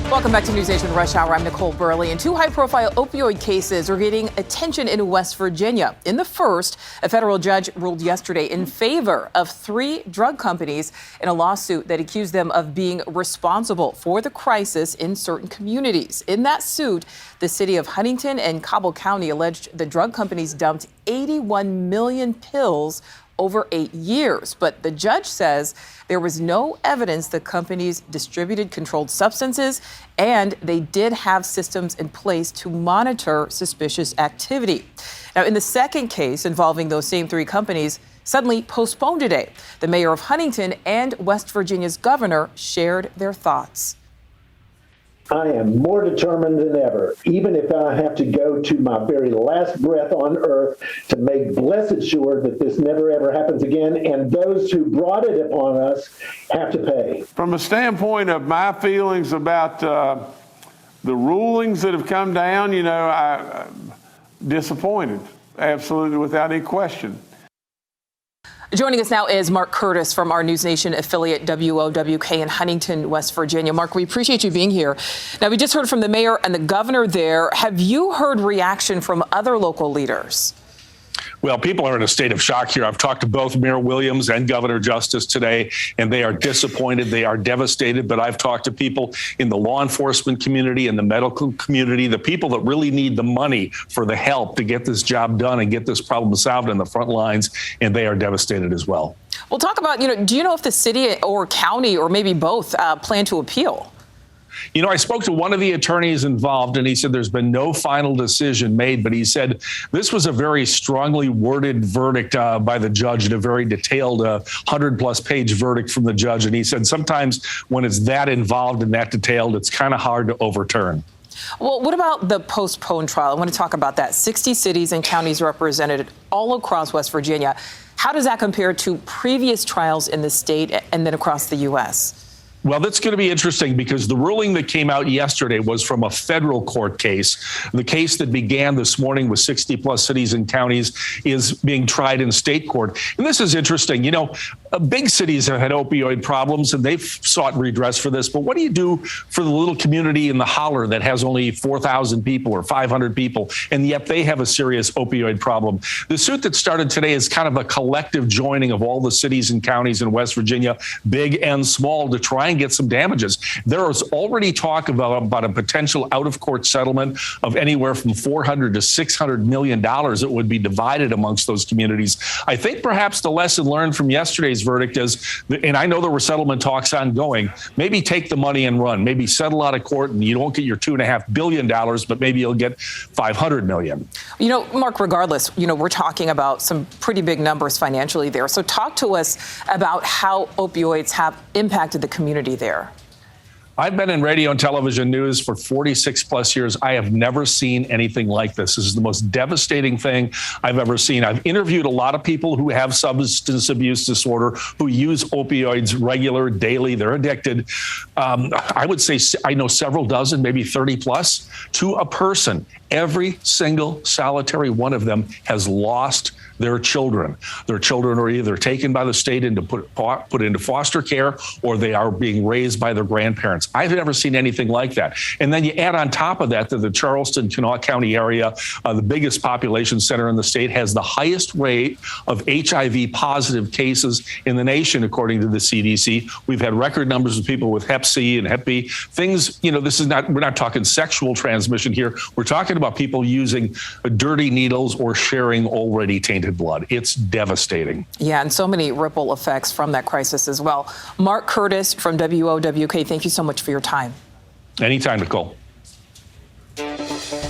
Welcome back to News Nation Rush Hour. I'm Nicole Burley. And two high-profile opioid cases are getting attention in West Virginia. In the first, a federal judge ruled yesterday in favor of three drug companies in a lawsuit that accused them of being responsible for the crisis in certain communities. In that suit, the city of Huntington and Cobb County alleged the drug companies dumped 81 million pills over 8 years. But the judge says there was no evidence the companies distributed controlled substances, and they did have systems in place to monitor suspicious activity. Now, in the second case involving those same three companies, suddenly postponed today. The mayor of Huntington and West Virginia's governor shared their thoughts. I am more determined than ever, even if I have to go to my very last breath on earth, to make blessed sure that this never ever happens again, and those who brought it upon us have to pay. From a standpoint of my feelings about the rulings that have come down, I'm disappointed, absolutely, without any question. Joining us now is Mark Curtis from our News Nation affiliate WOWK in Huntington, West Virginia. Mark, we appreciate you being here. Now, we just heard from the mayor and the governor there. Have you heard reaction from other local leaders? Well, people are in a state of shock here. I've talked to both Mayor Williams and Governor Justice today, and they are disappointed. They are devastated. But I've talked to people in the law enforcement community and the medical community, the people that really need the money for the help to get this job done and get this problem solved in the front lines, and they are devastated as well. Well, talk about, do you know if the city or county or maybe both plan to appeal? I spoke to one of the attorneys involved, and he said there's been no final decision made, but he said this was a very strongly worded verdict by the judge, and a very detailed 100-plus page verdict from the judge. And he said sometimes when it's that involved and that detailed, it's kind of hard to overturn. Well, what about the postponed trial? I want to talk about that. 60 cities and counties represented all across West Virginia. How does that compare to previous trials in the state and then across the U.S.? Well, that's going to be interesting because the ruling that came out yesterday was from a federal court case. The case that began this morning with 60 plus cities and counties is being tried in state court. And this is interesting. Big cities have had opioid problems and they've sought redress for this. But what do you do for the little community in the holler that has only 4,000 people or 500 people, and yet they have a serious opioid problem? The suit that started today is kind of a collective joining of all the cities and counties in West Virginia, big and small, to try and get some damages. There is already talk about a potential out-of-court settlement of anywhere from $400 to $600 million that would be divided amongst those communities. I think perhaps the lesson learned from yesterday's verdict is, and I know there were settlement talks ongoing, maybe take the money and run. Maybe settle out of court and you don't get your $2.5 billion, but maybe you'll get $500 million. Mark, regardless, we're talking about some pretty big numbers financially there. So talk to us about how opioids have impacted the community there. I've been in radio and television news for 46 plus years. I have never seen anything like this. This is the most devastating thing I've ever seen. I've interviewed a lot of people who have substance abuse disorder, who use opioids regular, daily. They're addicted. I would say I know several dozen, maybe 30 plus, to a person. Every single solitary one of them has lost their children. Their children are either taken by the state and put into foster care, or they are being raised by their grandparents. I've never seen anything like that. And then you add on top of that the Charleston, Kanawha County area, the biggest population center in the state, has the highest rate of HIV positive cases in the nation, according to the CDC. We've had record numbers of people with Hep C and Hep B. Things, this is not, we're not talking sexual transmission here. We're talking about people using dirty needles or sharing already tainted blood. It's devastating. Yeah, and so many ripple effects from that crisis as well. Mark Curtis from WOWK, thank you so much for your time. Anytime, Nicole.